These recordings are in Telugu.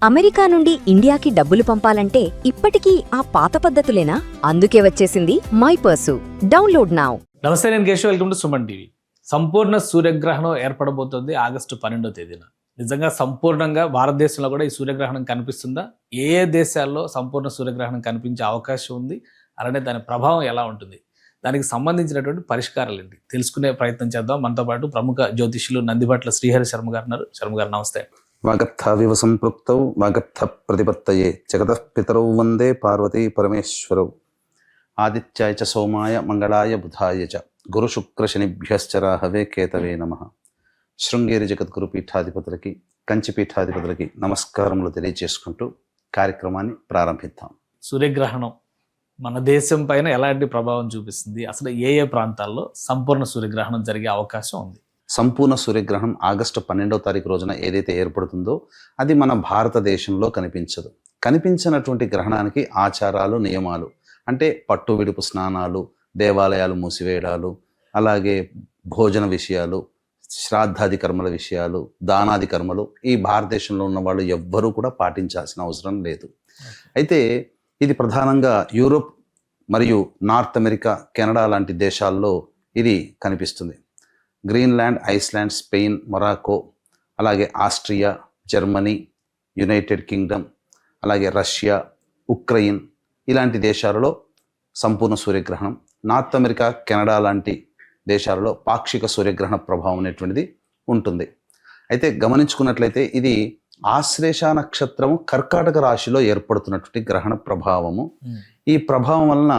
అమెరికా నుండి ఇండియాకి డబ్బులు పంపాలంటే ఇప్పటికీ ఆ పాత పద్ధతులేనా? అందుకే వచ్చేసింది మై పర్సు. Download now. నమస్తే, నేను Keshav. Welcome to Suman TV. సంపూర్ణ సూర్యగ్రహణం ఏర్పడబోతోంది ఆగస్టు 12వ తేదీన. నిజంగా సంపూర్ణంగా భారతదేశంలో కూడా ఈ సూర్యగ్రహణం కనిపిస్తుందా? ఏ దేశాల్లో సంపూర్ణ సూర్యగ్రహణం కనిపించే అవకాశం ఉంది? అలానే దాని ప్రభావం ఎలా ఉంటుంది? దానికి సంబంధించినటువంటి పరిష్కారాలు ఏంటి తెలుసుకునే ప్రయత్నం చేద్దాం. మనతో పాటు ప్రముఖ జ్యోతిష్యులు నందిబట్ల శ్రీహరి శర్మ గారు ఉన్నారు. శర్మ గారు నమస్తే. వాగర్థావివ సంపృక్తౌ వాగర్థ ప్రతిపత్తయే జగతః పితరౌ వందే పార్వతీ పరమేశ్వరౌ. ఆదిత్యాయ చ సోమాయ మంగళాయ బుధాయ చ గురు శుక్ర శనిభ్యశ్చ రాహవే కేతవే నమః. శృంగేరి జగద్గురు పీఠాధిపతులకి, కంచి పీఠాధిపతులకి నమస్కారములు తెలియజేసుకుంటూ కార్యక్రమాన్ని ప్రారంభిద్దాం. సూర్యగ్రహణం మన దేశం పైన ఎలాంటి ప్రభావం చూపిస్తుంది? అసలు ఏ ప్రాంతాల్లో సంపూర్ణ సూర్యగ్రహణం జరిగే అవకాశం ఉంది? సంపూర్ణ సూర్యగ్రహణం ఆగస్టు 12వ తారీఖు రోజున ఏదైతే ఏర్పడుతుందో అది మన భారతదేశంలో కనిపించదు. కనిపించినటువంటి గ్రహణానికి ఆచారాలు, నియమాలు అంటే పట్టు విడుపు స్నానాలు, దేవాలయాలు మూసివేయడాలు, అలాగే భోజన విషయాలు, శ్రాద్ధాది కర్మల విషయాలు, దానాది కర్మలు ఈ భారతదేశంలో ఉన్న వాళ్ళు ఎవ్వరూ కూడా పాటించాల్సిన అవసరం లేదు. అయితే ఇది ప్రధానంగా యూరోప్ మరియు నార్త్ అమెరికా, కెనడా లాంటి దేశాల్లో ఇది కనిపిస్తుంది. గ్రీన్లాండ్, ఐస్లాండ్, స్పెయిన్, మొరాకో, అలాగే ఆస్ట్రియా, జర్మనీ, యునైటెడ్ కింగ్డమ్, అలాగే రష్యా, ఉక్రెయిన్ ఇలాంటి దేశాలలో సంపూర్ణ సూర్యగ్రహణం, నార్త్ అమెరికా, కెనడా లాంటి దేశాలలో పాక్షిక సూర్యగ్రహణ ప్రభావం అనేటువంటిది ఉంటుంది. అయితే గమనించుకున్నట్లయితే ఇది ఆశ్లేష నక్షత్రము కర్కాటక రాశిలో ఏర్పడుతున్నటువంటి గ్రహణ ప్రభావము. ఈ ప్రభావం వలన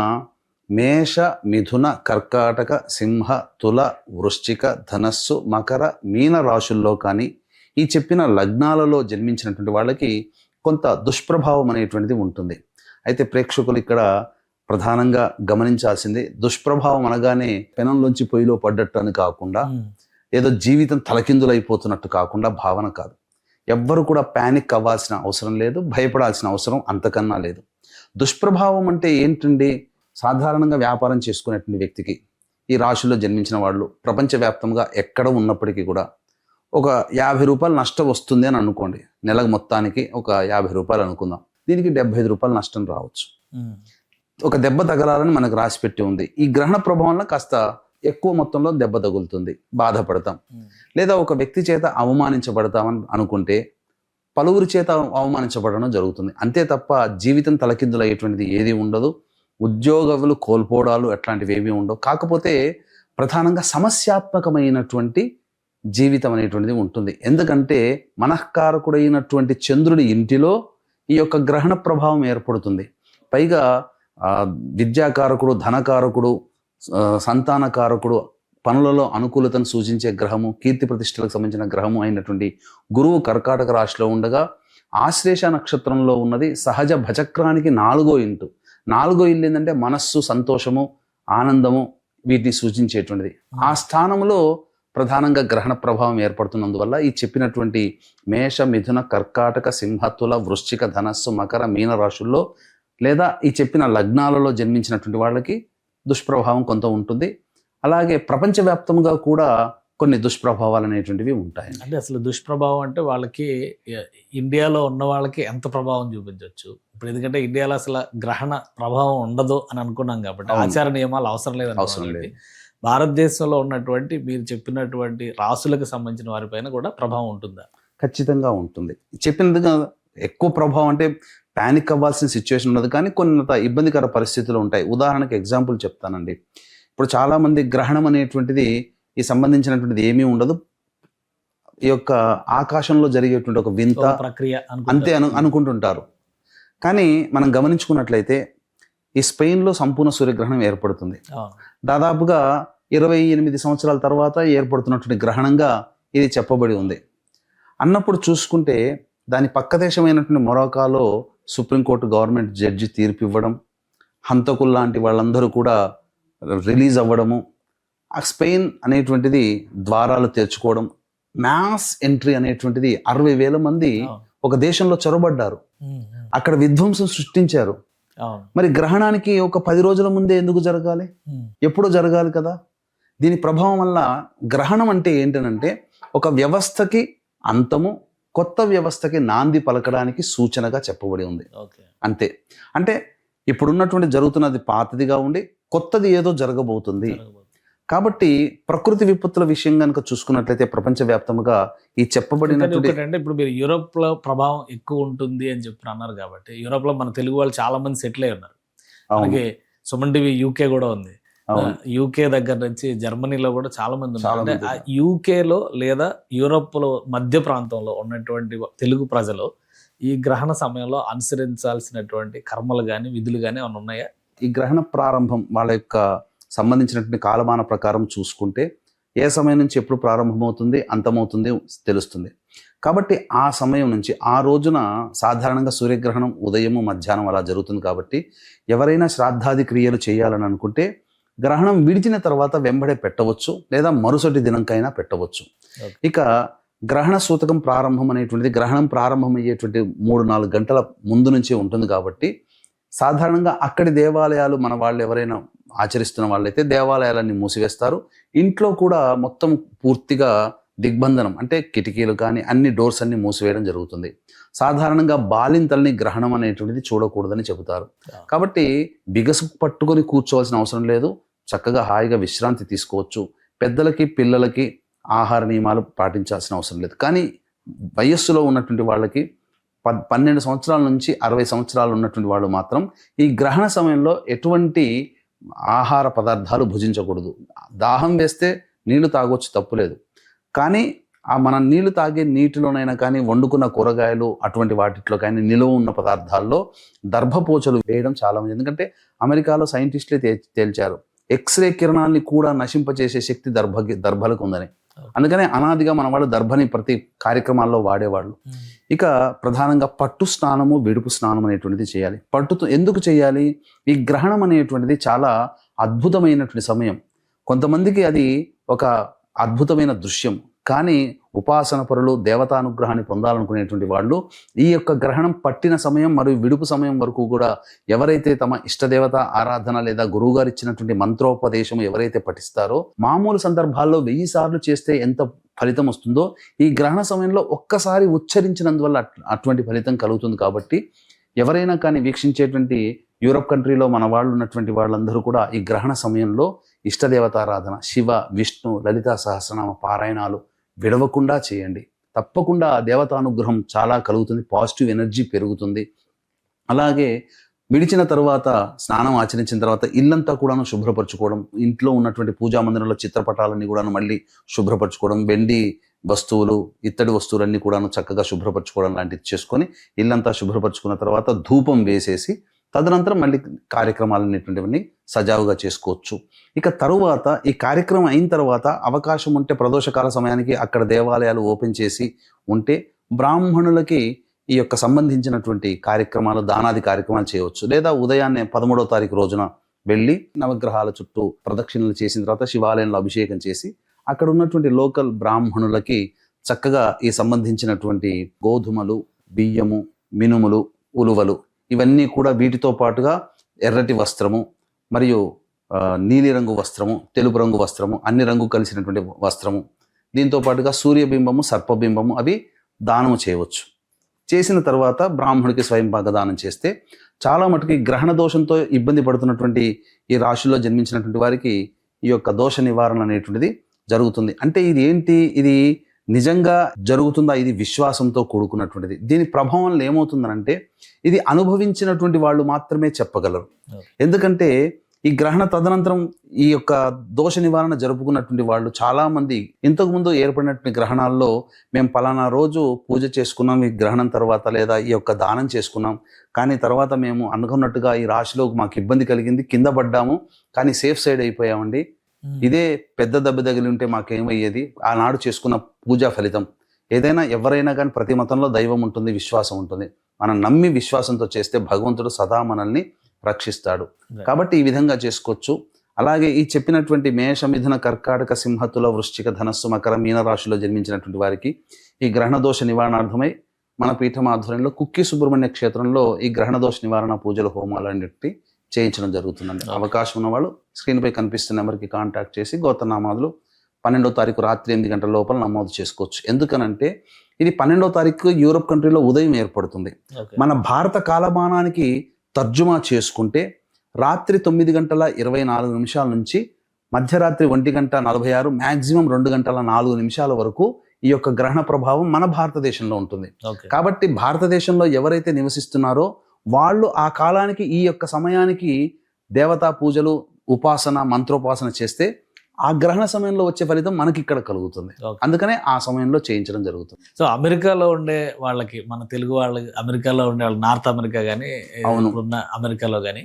మేష, మిథున, కర్కాటక, సింహ, తుల, వృశ్చిక, ధనస్సు, మకర, మీన రాశుల్లో కానీ ఈ చెప్పిన లగ్నాలలో జన్మించినటువంటి వాళ్ళకి కొంత దుష్ప్రభావం అనేటువంటిది ఉంటుంది. అయితే ప్రేక్షకులు ఇక్కడ ప్రధానంగా గమనించాల్సింది, దుష్ప్రభావం అనగానే పెనంలోంచి పొయ్యిలో పడ్డట్టు అని కాకుండా, ఏదో జీవితం తలకిందులైపోతున్నట్టు కాకుండా భావన కాదు. ఎవ్వరు కూడా ప్యానిక్ అవ్వాల్సిన అవసరం లేదు, భయపడాల్సిన అవసరం అంతకన్నా లేదు. దుష్ప్రభావం అంటే ఏంటండి? సాధారణంగా వ్యాపారం చేసుకునేటువంటి వ్యక్తికి, ఈ రాశుల్లో జన్మించిన వాళ్ళు ప్రపంచవ్యాప్తంగా ఎక్కడ ఉన్నప్పటికీ కూడా ఒక 50 రూపాయలు నష్టం వస్తుంది అని అనుకోండి. నెలకు మొత్తానికి ఒక 50 రూపాయలు అనుకుందాం. దీనికి 75 రూపాయలు నష్టం రావచ్చు. ఒక దెబ్బ తగలాలని మనకు రాసి పెట్టి ఉంది. ఈ గ్రహణ ప్రభావంలో కాస్త ఎక్కువ మొత్తంలో దెబ్బ తగులుతుంది, బాధపడతాం. లేదా ఒక వ్యక్తి చేత అవమానించబడతామని అనుకుంటే పలువురి చేత అవమానించబడడం జరుగుతుంది. అంతే తప్ప జీవితం తలకిందులయ్యేటువంటిది ఏది ఉండదు. ఉద్యోగాలు కోల్పోవడాలు అట్లాంటివి ఏమీ ఉండవు. కాకపోతే ప్రధానంగా సమస్యాత్మకమైనటువంటి జీవితం అనేటువంటిది ఉంటుంది. ఎందుకంటే మనఃకారకుడైనటువంటి చంద్రుడి ఇంటిలో ఈ యొక్క గ్రహణ ప్రభావం ఏర్పడుతుంది. పైగా విద్యాకారకుడు, ధనకారకుడు, సంతానకారకుడు, పనులలో అనుకూలతను సూచించే గ్రహము, కీర్తి ప్రతిష్టలకు సంబంధించిన గ్రహము అయినటువంటి గురువు కర్కాటక రాశిలో ఉండగా, ఆశ్లేష నక్షత్రంలో ఉన్నది సహజ భచక్రానికి 4వ ఇంటు. 4వ ఇల్లు ఏంటంటే మనస్సు, సంతోషము, ఆనందము వీటిని సూచించేటువంటిది. ఆ స్థానంలో ప్రధానంగా గ్రహణ ప్రభావం ఏర్పడుతున్నందువల్ల ఈ చెప్పినటువంటి మేష, మిథున, కర్కాటక, సింహ, తుల, వృశ్చిక, ధనస్సు, మకర, మీన రాశుల్లో లేదా ఈ చెప్పిన లగ్నాలలో జన్మించినటువంటి వాళ్ళకి దుష్ప్రభావం కొంత ఉంటుంది. అలాగే ప్రపంచవ్యాప్తంగా కూడా కొన్ని దుష్ప్రభావాలు అనేటువంటివి ఉంటాయి. అంటే అసలు దుష్ప్రభావం అంటే వాళ్ళకి ఇండియాలో ఉన్న వాళ్ళకి ఎంత ప్రభావం చూపించవచ్చు? ఇప్పుడు ఎందుకంటే ఇండియాలో అసలు గ్రహణ ప్రభావం ఉండదు అని అనుకున్నాం కాబట్టి ఆచార నియమాలు అవసరం లేదు. భారతదేశంలో ఉన్నటువంటి మీరు చెప్పినటువంటి రాసులకు సంబంధించిన వారిపైన కూడా ప్రభావం ఉంటుందా? ఖచ్చితంగా ఉంటుంది. చెప్పినట్టుగా ఎక్కువ ప్రభావం అంటే ప్యానిక్ అవ్వాల్సిన సిచ్యువేషన్ ఉండదు, కానీ కొంత ఇబ్బందికర పరిస్థితులు ఉంటాయి. ఉదాహరణకి ఎగ్జాంపుల్ చెప్తానండి. ఇప్పుడు చాలామంది గ్రహణం అనేటువంటిది ఈ సంబంధించినటువంటిది ఏమీ ఉండదు, ఈ యొక్క ఆకాశంలో జరిగేటువంటి ఒక వింత ప్రక్రియ అంతే అనుకుంటుంటారు. కానీ మనం గమనించుకున్నట్లయితే ఈ స్పెయిన్లో సంపూర్ణ సూర్యగ్రహణం ఏర్పడుతుంది. దాదాపుగా 28 సంవత్సరాల తర్వాత ఏర్పడుతున్నటువంటి గ్రహణంగా ఇది చెప్పబడి ఉంది. అన్నప్పుడు చూసుకుంటే దాని పక్క దేశమైనటువంటి మొరాకోలో సుప్రీంకోర్టు గవర్నమెంట్ జడ్జి తీర్పు ఇవ్వడం, హంతకులు లాంటి వాళ్ళందరూ కూడా రిలీజ్ అవ్వడము, ఆ స్పెయిన్ అనేటువంటిది ద్వారాలు తెరుచుకోవడం, మ్యాస్ ఎంట్రీ అనేటువంటిది 60,000 మంది ఒక దేశంలో చొరబడ్డారు, అక్కడ విధ్వంసం సృష్టించారు. మరి గ్రహణానికి ఒక 10 రోజుల ముందే ఎందుకు జరగాలి? ఎప్పుడో జరగాలి కదా. దీని ప్రభావం వల్ల గ్రహణం అంటే ఏంటనంటే ఒక వ్యవస్థకి అంతము, కొత్త వ్యవస్థకి నాంది పలకడానికి సూచనగా చెప్పబడి ఉంది. ఓకే. అంతే. అంటే ఇప్పుడున్నటువంటి జరుగుతున్నది పాతదిగా ఉండి కొత్తది ఏదో జరగబోతుంది. కాబట్టి ప్రకృతి విపత్తుల విషయం కనుక చూసుకున్నట్లయితే ప్రపంచవ్యాప్తంగా ఈ చెప్పబడినటువంటి అంటే ఇప్పుడు మీరు యూరోప్ లో ప్రభావం ఎక్కువ ఉంటుంది అని చెప్పి అన్నారు కాబట్టి యూరోప్ లో మన తెలుగు వాళ్ళు చాలా మంది సెటిల్ అయి ఉన్నారు. అలాగే సుమన్ టీవీ యూకే కూడా ఉంది. యూకే దగ్గర నుంచి జర్మనీలో కూడా చాలా మంది ఉన్నారు. అంటే ఆ యూకేలో లేదా యూరోప్ లో మధ్య ప్రాంతంలో ఉన్నటువంటి తెలుగు ప్రజలు ఈ గ్రహణ సమయంలో అనుసరించాల్సినటువంటి కర్మలు కానీ విధులు కానీ ఏమైనా ఉన్నాయా? ఈ గ్రహణ ప్రారంభం వాళ్ళ యొక్క సంబంధించినటువంటి కాలమాన ప్రకారం చూసుకుంటే ఏ సమయం నుంచి ఎప్పుడు ప్రారంభమవుతుంది అంతమవుతుంది తెలుస్తుంది. కాబట్టి ఆ సమయం నుంచి ఆ రోజున సాధారణంగా సూర్యగ్రహణం ఉదయము మధ్యాహ్నం అలా జరుగుతుంది. కాబట్టి ఎవరైనా శ్రాద్ధాది క్రియలు చేయాలని అనుకుంటే గ్రహణం విడిచిన తర్వాత వెంబడే పెట్టవచ్చు, లేదా మరుసటి దినంకైనా పెట్టవచ్చు. ఇక గ్రహణ సూతకం ప్రారంభం అనేటువంటిది గ్రహణం ప్రారంభమయ్యేటువంటి 3-4 గంటల ముందు నుంచే ఉంటుంది. కాబట్టి సాధారణంగా అక్కడి దేవాలయాలు మన వాళ్ళు ఎవరైనా ఆచరిస్తున్న వాళ్ళైతే దేవాలయాలన్నీ మూసివేస్తారు. ఇంట్లో కూడా మొత్తం పూర్తిగా దిగ్బంధనం, అంటే కిటికీలు కానీ అన్ని డోర్స్ అన్ని మూసివేయడం జరుగుతుంది. సాధారణంగా బాలింతల్ని గ్రహణం అనేటువంటిది చూడకూడదని చెబుతారు. కాబట్టి బిగసు పట్టుకొని కూర్చోవాల్సిన అవసరం లేదు, చక్కగా హాయిగా విశ్రాంతి తీసుకోవచ్చు. పెద్దలకి పిల్లలకి ఆహార నియమాలు పాటించాల్సిన అవసరం లేదు. కానీ వయస్సులో ఉన్నటువంటి వాళ్ళకి 12 సంవత్సరాల నుంచి 60 సంవత్సరాలు ఉన్నటువంటి వాళ్ళు మాత్రం ఈ గ్రహణ సమయంలో ఎటువంటి ఆహార పదార్థాలు భుజించకూడదు. దాహం వేస్తే నీళ్లు తాగొచ్చు, తప్పులేదు. కానీ మనం నీళ్లు తాగే నీటిలోనైనా కానీ వండుకున్న కూరగాయలు అటువంటి వాటిలో కానీ నిలువ ఉన్న పదార్థాల్లో దర్భపోచలు వేయడం చాలా మంది. ఎందుకంటే అమెరికాలో సైంటిస్టులే తేల్చారు ఎక్స్రే కిరణాన్ని కూడా నశింపచేసే శక్తి దర్భలకు ఉందని. అందుకనే అనాదిగా మన వాళ్ళు దర్భని ప్రతి కార్యక్రమాల్లో వాడేవాళ్ళు. ఇక ప్రధానంగా పట్టు స్నానము విడుపు స్నానం అనేటువంటిది చేయాలి. పట్టుతో ఎందుకు చేయాలి? ఈ గ్రహణం అనేటువంటిది చాలా అద్భుతమైనటువంటి సమయం. కొంతమందికి అది ఒక అద్భుతమైన దృశ్యం. కానీ ఉపాసన పరులు దేవతానుగ్రహాన్ని పొందాలనుకునేటువంటి వాళ్ళు ఈ యొక్క గ్రహణం పట్టిన సమయం మరియు విడుపు సమయం వరకు కూడా ఎవరైతే తమ ఇష్టదేవత ఆరాధన లేదా గురువుగారు ఇచ్చినటువంటి మంత్రోపదేశం ఎవరైతే పఠిస్తారో, మామూలు సందర్భాల్లో 1000 సార్లు చేస్తే ఎంత ఫలితం వస్తుందో ఈ గ్రహణ సమయంలో ఒక్కసారి ఉచ్చరించినందువల్ల అటువంటి ఫలితం కలుగుతుంది. కాబట్టి ఎవరైనా కానీ వీక్షించేటువంటి యూరప్ కంట్రీలో మన వాళ్ళు ఉన్నటువంటి వాళ్ళందరూ కూడా ఈ గ్రహణ సమయంలో ఇష్టదేవతారాధన, శివ విష్ణు లలితా సహస్రనామ పారాయణాలు విడవకుండా చేయండి. తప్పకుండా దేవతానుగ్రహం చాలా కలుగుతుంది, పాజిటివ్ ఎనర్జీ పెరుగుతుంది. అలాగే విడిచిన తర్వాత స్నానం ఆచరించిన తర్వాత ఇల్లంతా కూడాను శుభ్రపరచుకోవడం, ఇంట్లో ఉన్నటువంటి పూజా మందిరంలో చిత్రపటాలన్నీ కూడాను మళ్ళీ శుభ్రపరచుకోవడం, వెండి వస్తువులు ఇత్తడి వస్తువులన్నీ కూడాను చక్కగా శుభ్రపరచుకోవడం లాంటిది చేసుకొని ఇల్లంతా శుభ్రపరచుకున్న తర్వాత ధూపం వేసేసి తదనంతరం మళ్ళీ కార్యక్రమాలన్నిటువంటివన్నీ సజావుగా చేసుకోవచ్చు. ఇక తరువాత ఈ కార్యక్రమం అయిన తర్వాత అవకాశం ఉంటే ప్రదోషకాల సమయానికి అక్కడ దేవాలయాలు ఓపెన్ చేసి ఉంటే బ్రాహ్మణులకి ఈ యొక్క సంబంధించినటువంటి కార్యక్రమాలు, దానాది కార్యక్రమాలు చేయవచ్చు. లేదా ఉదయాన్నే 13వ తారీఖు రోజున వెళ్ళి నవగ్రహాల చుట్టూ ప్రదక్షిణలు చేసిన తర్వాత శివాలయంలో అభిషేకం చేసి అక్కడ ఉన్నటువంటి లోకల్ బ్రాహ్మణులకి చక్కగా ఈ సంబంధించినటువంటి గోధుమలు, బియ్యము, మినుములు, ఉలువలు ఇవన్నీ కూడా వీటితో పాటుగా ఎర్రటి వస్త్రము మరియు నీలిరంగు వస్త్రము, తెలుపు రంగు వస్త్రము, అన్ని రంగు కలిసినటువంటి వస్త్రము, దీంతో పాటుగా సూర్యబింబము, సర్పబింబము అవి దానము చేయవచ్చు. చేసిన తర్వాత బ్రాహ్మణుడికి స్వయం భాగదానం చేస్తే చాలా మటుకు గ్రహణ దోషంతో ఇబ్బంది పడుతున్నటువంటి ఈ రాశిలో జన్మించినటువంటి వారికి ఈ యొక్క దోష నివారణ అనేటువంటిది జరుగుతుంది. అంటే ఇది ఏంటి? ఇది నిజంగా జరుగుతుందా? ఇది విశ్వాసంతో కూడుకున్నటువంటిది. దీని ప్రభావం ఏమవుతుందనంటే ఇది అనుభవించినటువంటి వాళ్ళు మాత్రమే చెప్పగలరు. ఎందుకంటే ఈ గ్రహణ తదనంతరం ఈ యొక్క దోష నివారణ జరుపుకున్నటువంటి వాళ్ళు చాలామంది ఇంతకుముందు ఏర్పడినటువంటి గ్రహణాల్లో మేము పలానా రోజు పూజ చేసుకున్నాం ఈ గ్రహణం తర్వాత, లేదా ఈ యొక్క దానం చేసుకున్నాం, కానీ తర్వాత మేము అనుకున్నట్టుగా ఈ రాశిలో మాకు ఇబ్బంది కలిగింది, కింద పడ్డాము, కానీ సేఫ్ సైడ్ అయిపోయామండి, ఇదే పెద్ద దెబ్బ తగిలి ఉంటే మాకేమయ్యేది, ఆనాడు చేసుకున్న పూజా ఫలితం. ఏదైనా ఎవరైనా కానీ ప్రతి మతంలో దైవం ఉంటుంది, విశ్వాసం ఉంటుంది. మనం నమ్మి విశ్వాసంతో చేస్తే భగవంతుడు సదా మనల్ని రక్షిస్తాడు. కాబట్టి ఈ విధంగా చేసుకోవచ్చు. అలాగే ఈ చెప్పినటువంటి మేష, మిథున, కర్కాటక, సింహతుల, వృశ్చిక, ధనస్సు, మకర, మీన రాశిలో జన్మించినటువంటి వారికి ఈ గ్రహణ దోష నివారణార్థమై మన పీఠం ఆధ్వర్యంలో కుక్కి సుబ్రహ్మణ్య క్షేత్రంలో ఈ గ్రహణ దోష నివారణ పూజలు, హోమాలు అన్నిటి చేయించడం జరుగుతుందండి. అవకాశం ఉన్నవాళ్ళు స్క్రీన్పై కనిపిస్తున్న నెంబర్కి కాంటాక్ట్ చేసి గోత్రనామాదులు 12వ తారీఖు రాత్రి 8 గంటల లోపల నమోదు చేసుకోవచ్చు. ఎందుకనంటే ఇది 12వ తారీఖు యూరోప్ కంట్రీలో ఉదయం ఏర్పడుతుంది. ఓకే. మన భారత కాలమానానికి తర్జుమా చేసుకుంటే రాత్రి 9:24 నుంచి మధ్యరాత్రి 1:46, మ్యాక్సిమం 2:04 వరకు ఈ యొక్క గ్రహణ ప్రభావం మన భారతదేశంలో ఉంటుంది. ఓకే. కాబట్టి భారతదేశంలో ఎవరైతే నివసిస్తున్నారో వాళ్ళు ఆ కాలానికి ఈ యొక్క సమయానికి దేవతా పూజలు, ఉపాసన, మంత్రోపాసన చేస్తే ఆ గ్రహణ సమయంలో వచ్చే ఫలితం మనకి ఇక్కడ కలుగుతుంది. ఓకే. అందుకనే ఆ సమయంలో చేయించడం జరుగుతుంది. సో అమెరికాలో ఉండే వాళ్ళకి, మన తెలుగు వాళ్ళకి, అమెరికాలో ఉండే వాళ్ళు, నార్త్ అమెరికా కానీ, అవును. ఇప్పుడున్న అమెరికాలో కానీ,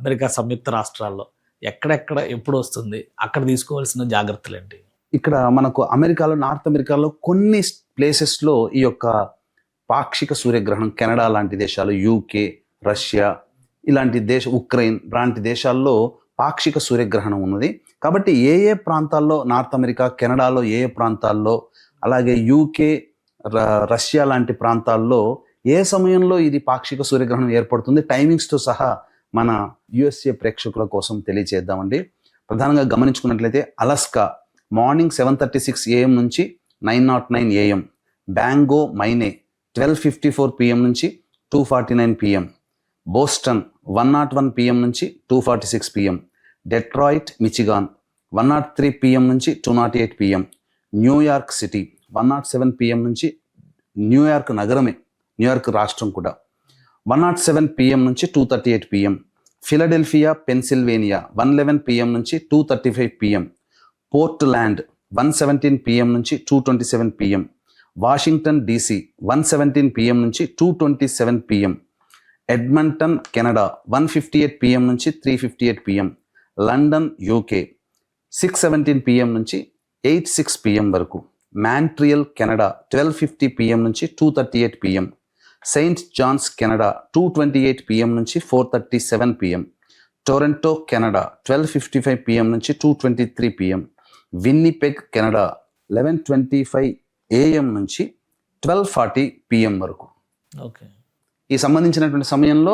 అమెరికా సంయుక్త రాష్ట్రాల్లో ఎక్కడెక్కడ ఎప్పుడు వస్తుంది, అక్కడ తీసుకోవాల్సిన జాగ్రత్తలు ఏంటి? ఇక్కడ మనకు అమెరికాలో, నార్త్ అమెరికాలో కొన్ని ప్లేసెస్లో ఈ యొక్క పాక్షిక సూర్యగ్రహణం, కెనడా లాంటి దేశాలు, యూకే, రష్యా ఇలాంటి ఉక్రెయిన్ లాంటి దేశాల్లో పాక్షిక సూర్యగ్రహణం ఉన్నది. కాబట్టి ఏ ఏ ప్రాంతాల్లో, నార్త్ అమెరికా, కెనడాలో ఏ ఏ ప్రాంతాల్లో, అలాగే యూకే, రష్యా లాంటి ప్రాంతాల్లో ఏ సమయంలో ఇది పాక్షిక సూర్యగ్రహణం ఏర్పడుతుంది, టైమింగ్స్తో సహా మన యుఎస్ఏ ప్రేక్షకుల కోసం తెలియజేద్దామండి. ప్రధానంగా గమనించుకున్నట్లయితే అలస్కా మార్నింగ్ 7:36 AM నుంచి 9:09 AM, బ్యాంగో మైనే 12:54 PM నుంచి 2:49 PM, బోస్టన్ 1:01 PM నుంచి 2:46 PM, డెట్రాయిట్ మిచిగాన్ 1:03 PM నుంచి 2:08 PM, న్యూయార్క్ సిటీ 1:07 PM నుంచి, న్యూయార్క్ నగరమే, న్యూయార్క్ రాష్ట్రం కూడా 1:07 PM నుంచి 2:38 PM, ఫిలడెల్ఫియా పెన్సిల్వేనియా 1:11 PM నుంచి 2:35 PM, పోర్ట్లాండ్ 1:17 PM నుంచి 2:27 PM, వాషింగ్టన్ DC 1:17 PM నుంచి 2:27 PM, ఎడ్మంటన్ కెనడా 1:58 PM నుంచి 3:58 PM, లండన్ యూకే 6:17 PM నుంచి 8:06 PM వరకు, మాంట్రియల్ కెనడా 12:50 PM నుంచి 2:38 PM, Saint John's Canada 2:28 PM నుంచి 4:37 PM, టొరంటో కెనడా 12:55 PM నుంచి 2:23 PM, విన్నిపెగ్ కెనడా 11:25 AM నుంచి 12:40 PM వరకు. ఓకే. ఈ సంబంధించినటువంటి సమయంలో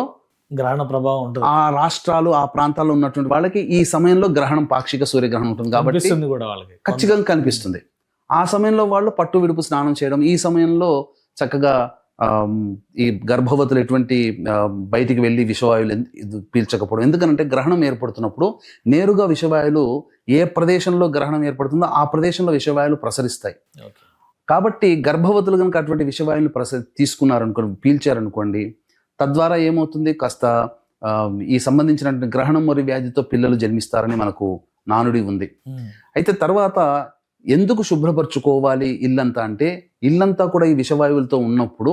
గ్రహణ ప్రభావం ఉంటుంది. ఆ రాష్ట్రాలు, ఆ ప్రాంతాల్లో ఉన్నటువంటి వాళ్ళకి ఈ సమయంలో గ్రహణం, పాక్షిక సూర్యగ్రహణం ఉంటుంది కాబట్టి కనిపిస్తుంది కూడా వాళ్ళకి. ఖచ్చితంగా కనిపిస్తుంది. ఆ సమయంలో వాళ్ళు పట్టు విడుపు స్నానం చేయడం, ఈ సమయంలో చక్కగా ఈ గర్భవతులు ఎటువంటి బయటికి వెళ్ళి విషవాయువులు పీల్చకపోవడం. ఎందుకంటే గ్రహణం ఏర్పడుతున్నప్పుడు నేరుగా విషవాయువులు ఏ ప్రదేశంలో గ్రహణం ఏర్పడుతుందో ఆ ప్రదేశంలో విషవాయువులు ప్రసరిస్తాయి. ఓకే. కాబట్టి గర్భవతులు కనుక అటువంటి విషవాయువులు తీసుకున్నారనుకోండి, పీల్చారనుకోండి, తద్వారా ఏమవుతుంది, కాస్త ఈ సంబంధించినటువంటి గ్రహణం మరియు వ్యాధితో పిల్లలు జన్మిస్తారని మనకు నానుడి ఉంది. అయితే తర్వాత ఎందుకు శుభ్రపరచుకోవాలి ఇల్లంతా అంటే, ఇల్లంతా కూడా ఈ విషవాయువులతో ఉన్నప్పుడు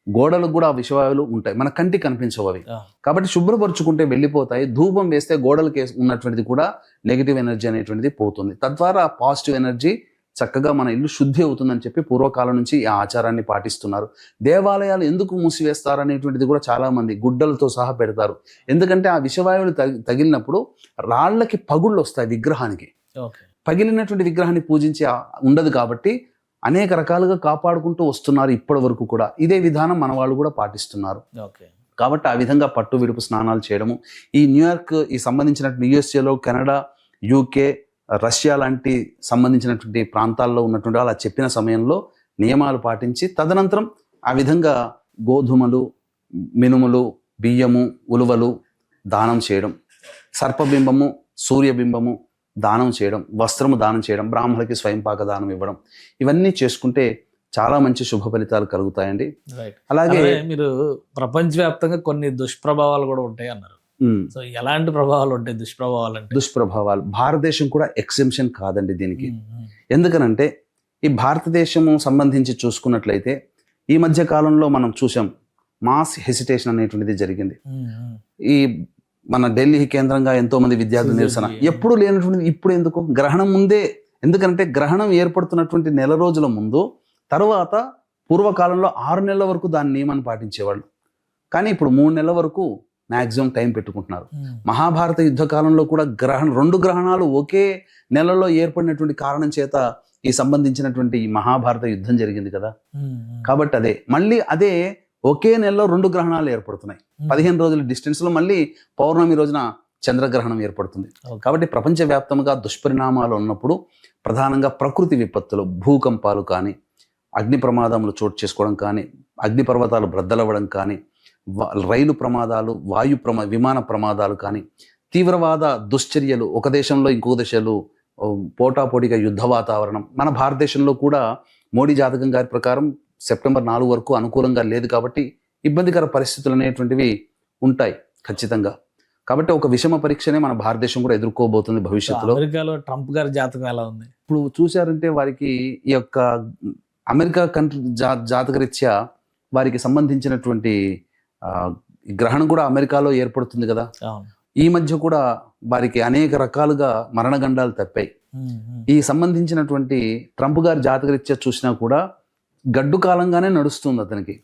గోడలకు కూడా ఆ విషవాయువులు ఉంటాయి, మన కంటికి కనిపించవు అవి. కాబట్టి శుభ్రపరచుకుంటే వెళ్ళిపోతాయి. ధూపం వేస్తే గోడలకి ఉన్నటువంటిది కూడా నెగిటివ్ ఎనర్జీ అనేటువంటిది పోతుంది. తద్వారా పాజిటివ్ ఎనర్జీ చక్కగా మన ఇల్లు శుద్ధి అవుతుందని చెప్పి పూర్వకాలం నుంచి ఈ ఆచారాన్ని పాటిస్తున్నారు. దేవాలయాలు ఎందుకు మూసివేస్తారు అనేటువంటిది కూడా చాలా మంది గుడ్డలతో సహా పెడతారు. ఎందుకంటే ఆ విషవాయువులు తగిలినప్పుడు రాళ్ళకి పగుళ్ళు వస్తాయి విగ్రహానికి. పగిలినటువంటి విగ్రహాన్ని పూజించి ఉండదు కాబట్టి అనేక రకాలుగా కాపాడుకుంటూ వస్తున్నారు ఇప్పటి వరకు కూడా. ఇదే విధానం మన వాళ్ళు కూడా పాటిస్తున్నారు. కాబట్టి ఆ విధంగా పట్టు విడుపు స్నానాలు చేయడము, ఈ న్యూయార్క్, ఈ సంబంధించినటువంటి యుఎస్ఏలో, కెనడా, యూకే, రష్యా లాంటి సంబంధించినటువంటి ప్రాంతాల్లో ఉన్నటువంటి అలా చెప్పిన సమయంలో నియమాలు పాటించి తదనంతరం ఆ విధంగా గోధుమలు, మినుములు, బియ్యము, ఉలువలు దానం చేయడం, సర్పబింబము, సూర్యబింబము దానం చేయడం, వస్త్రము దానం చేయడం, బ్రాహ్మణులకి స్వయంపాక దానం ఇవ్వడం, ఇవన్నీ చేసుకుంటే చాలా మంచి శుభ ఫలితాలు కలుగుతాయండి. అలాగే మీరు ప్రపంచవ్యాప్తంగా కొన్ని దుష్ప్రభావాలు కూడా ఉంటాయి అన్నారు. సో ఎలాంటి ప్రభావాలు ఉంటాయి దుష్ప్రభావాలు అంటే? దుష్ప్రభావాలు భారతదేశం కూడా ఎక్సెంప్షన్ కాదండి దీనికి. ఎందుకనంటే ఈ భారతదేశము సంబంధించి చూసుకున్నట్లయితే ఈ మధ్య కాలంలో మనం చూసాం మాస్ హెసిటేషన్ అనేటువంటిది జరిగింది. ఈ మన ఢిల్లీ కేంద్రంగా ఎంతో మంది విద్యార్థుల నిరసన, ఎప్పుడు లేనటువంటిది ఇప్పుడు ఎందుకు? గ్రహణం ముందే. ఎందుకంటే గ్రహణం ఏర్పడుతున్నటువంటి నెల రోజుల ముందు, తర్వాత పూర్వకాలంలో 6 నెలల వరకు దాని నియమాన్ని పాటించేవాళ్ళు. కానీ ఇప్పుడు 3 నెలల వరకు మ్యాక్సిమం టైం పెట్టుకుంటున్నారు. మహాభారత యుద్ధ కాలంలో కూడా 2 గ్రహణాలు ఒకే నెలలో ఏర్పడినటువంటి కారణం చేత ఈ సంబంధించినటువంటి మహాభారత యుద్ధం జరిగింది కదా. కాబట్టి మళ్ళీ అదే ఒకే నెలలో 2 గ్రహణాలు ఏర్పడుతున్నాయి. 15 రోజుల డిస్టెన్స్ లో మళ్ళీ పౌర్ణమి రోజున చంద్రగ్రహణం ఏర్పడుతుంది. కాబట్టి ప్రపంచవ్యాప్తంగా దుష్పరిణామాలు ఉన్నప్పుడు ప్రధానంగా ప్రకృతి విపత్తులు, భూకంపాలు కానీ, అగ్ని ప్రమాదములు చోటు చేసుకోవడం కానీ, అగ్నిపర్వతాలు బ్రద్దలవ్వడం కానీ, రైలు ప్రమాదాలు, విమాన ప్రమాదాలు కానీ, తీవ్రవాద దుశ్చర్యలు, ఒక దేశంలో ఇంకొక దేశాలు పోటాపోటీగా యుద్ధ వాతావరణం. మన భారతదేశంలో కూడా మోడీ జాతకం గారి ప్రకారం సెప్టెంబర్ 4 వరకు అనుకూలంగా లేదు కాబట్టి ఇబ్బందికర పరిస్థితులు అనేటువంటివి ఉంటాయి ఖచ్చితంగా. కాబట్టి ఒక విషమ పరీక్షనే మన భారతదేశం కూడా ఎదుర్కోబోతుంది భవిష్యత్తులో. అమెరికాలో ట్రంప్ గారి జాతకం ఎలా ఉంది? ఇప్పుడు చూశారంటే వారికి ఈ యొక్క అమెరికా కంట్రీ జాతకరీత్యా వారికి సంబంధించినటువంటి గ్రహణం కూడా అమెరికాలో ఏర్పడుతుంది కదా. ఈ మధ్య కూడా వారికి అనేక రకాలుగా మరణగండాలు తప్పాయి. ఈ సంబంధించినటువంటి ట్రంప్ గారి జాతకరీత్యా చూసినా కూడా గడ్డు కాలంగానే నడుస్తుంది అతనికి.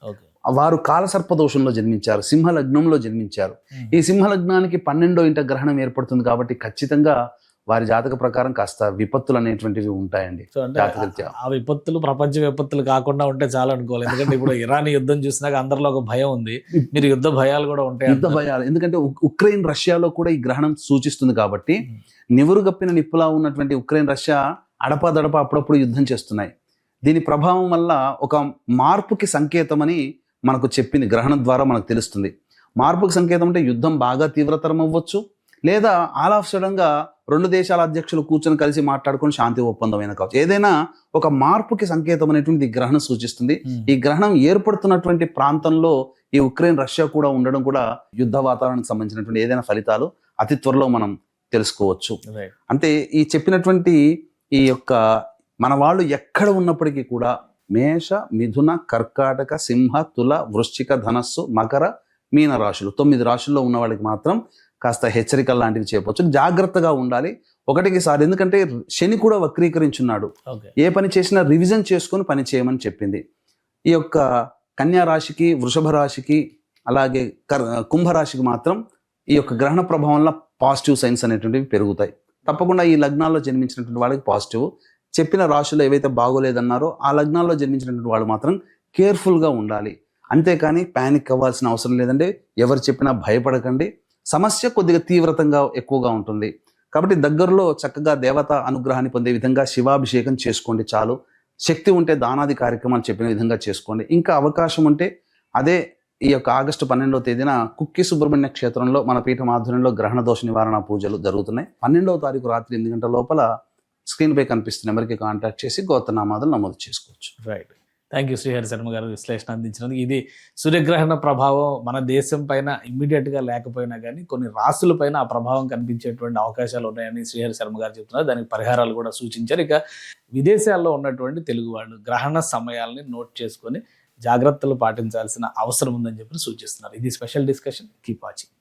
వారు కాలసర్ప దోషంలో జన్మించారు, సింహలగ్నంలో జన్మించారు. ఈ సింహలగ్నానికి 12వ ఇంట గ్రహణం ఏర్పడుతుంది కాబట్టి ఖచ్చితంగా వారి జాతక ప్రకారం కాస్త విపత్తులు అనేటువంటివి ఉంటాయండి. ఆ విపత్తులు ప్రపంచ విపత్తులు కాకుండా ఉంటే చాలా అనుకోవాలి. ఎందుకంటే ఇప్పుడు ఇరాన్ యుద్ధం చూసినాక అందరిలో ఒక భయం ఉంది. మీరు యుద్ధ భయాలు కూడా ఉంటాయి. యుద్ధ భయాలు ఎందుకంటే ఉక్రెయిన్ రష్యాలో కూడా ఈ గ్రహణం సూచిస్తుంది కాబట్టి నివురు గప్పిన నిప్పులా ఉన్నటువంటి ఉక్రెయిన్ రష్యా అడపాదడప అప్పుడప్పుడు యుద్ధం చేస్తున్నాయి. దీని ప్రభావం వల్ల ఒక మార్పుకి సంకేతమని మనకు చెప్పింది గ్రహణం ద్వారా మనకు తెలుస్తుంది. మార్పుకి సంకేతం అంటే యుద్ధం బాగా తీవ్రతరం అవ్వచ్చు, లేదా ఆల్ ఆఫ్ సడన్గా 2 దేశాల అధ్యక్షులు కూర్చొని కలిసి మాట్లాడుకొని శాంతి ఒప్పందం అయినా కావచ్చు. ఏదైనా ఒక మార్పుకి సంకేతం అనేటువంటి ఈ గ్రహణం సూచిస్తుంది. ఈ గ్రహణం ఏర్పడుతున్నటువంటి ప్రాంతంలో ఈ ఉక్రెయిన్ రష్యా కూడా ఉండడం కూడా యుద్ధ వాతావరణానికి సంబంధించినటువంటి ఏదైనా ఫలితాలు అతి త్వరలో మనం తెలుసుకోవచ్చు. అంటే ఈ చెప్పినటువంటి ఈ యొక్క మన వాళ్ళు ఎక్కడ ఉన్నప్పటికీ కూడా మేష, మిథున, కర్కాటక, సింహ, తుల, వృశ్చిక, ధనస్సు, మకర, మీన రాశులు 9 రాశుల్లో ఉన్న వాళ్ళకి మాత్రం కాస్త హెచ్చరికలు లాంటివి చేయవచ్చు. జాగ్రత్తగా ఉండాలి. ఒకటికి సారి ఎందుకంటే శని కూడా వక్రీకరించున్నాడు. ఏ పని చేసినా రివిజన్ చేసుకొని పని చేయమని చెప్పింది. ఈ యొక్క కన్యా రాశికి, వృషభ రాశికి, అలాగే కుంభరాశికి మాత్రం ఈ యొక్క గ్రహణ ప్రభావం వల్ల పాజిటివ్ సైన్స్ అనేటువంటివి పెరుగుతాయి. తప్పకుండా ఈ లగ్నాల్లో జన్మించినటువంటి వాళ్ళకి పాజిటివ్. చెప్పిన రాశులు ఏవైతే బాగోలేదన్నారో ఆ లగ్నాల్లో జన్మించినటువంటి వాళ్ళు మాత్రం కేర్ఫుల్గా ఉండాలి. అంతేకాని ప్యానిక్ అవ్వాల్సిన అవసరం లేదండి. ఎవరు చెప్పినా భయపడకండి. సమస్య కొద్దిగా తీవ్రతంగా ఎక్కువగా ఉంటుంది కాబట్టి దగ్గరలో చక్కగా దేవత అనుగ్రహాన్ని పొందే విధంగా శివాభిషేకం చేసుకోండి చాలు. శక్తి ఉంటే దానాది కార్యక్రమాలు చెప్పిన విధంగా చేసుకోండి. ఇంకా అవకాశం ఉంటే అదే ఈ యొక్క ఆగస్టు 12వ తేదీన కుక్కి సుబ్రహ్మణ్య క్షేత్రంలో మన పీఠం ఆధ్వర్యంలో గ్రహణ దోష నివారణ పూజలు జరుగుతున్నాయి. 12వ తారీఖు రాత్రి 8 గంటల లోపల స్క్రీన్పై కనిపిస్తున్న నెంబర్కి కాంటాక్ట్ చేసి గోత్రనామాదులు నమోదు చేసుకోవచ్చు. Right. Thank you Srihari Sharma గారు విశ్లేషణ అందించినందుకు. ఇది సూర్యగ్రహణ ప్రభావం మన దేశం పైన ఇమ్మీడియట్గా లేకపోయినా కానీ కొన్ని రాశుల పైన ఆ ప్రభావం కనిపించేటువంటి అవకాశాలు ఉన్నాయని శ్రీహరి శర్మ గారు చెప్తున్నారు. దానికి పరిహారాలు కూడా సూచించారు. ఇక విదేశాల్లో ఉన్నటువంటి తెలుగు వాళ్ళు గ్రహణ సమయాలని నోట్ చేసుకొని జాగ్రత్తలు పాటించాల్సిన అవసరం ఉందని చెప్పి సూచిస్తున్నారు. ఇది స్పెషల్ డిస్కషన్. Keep watching.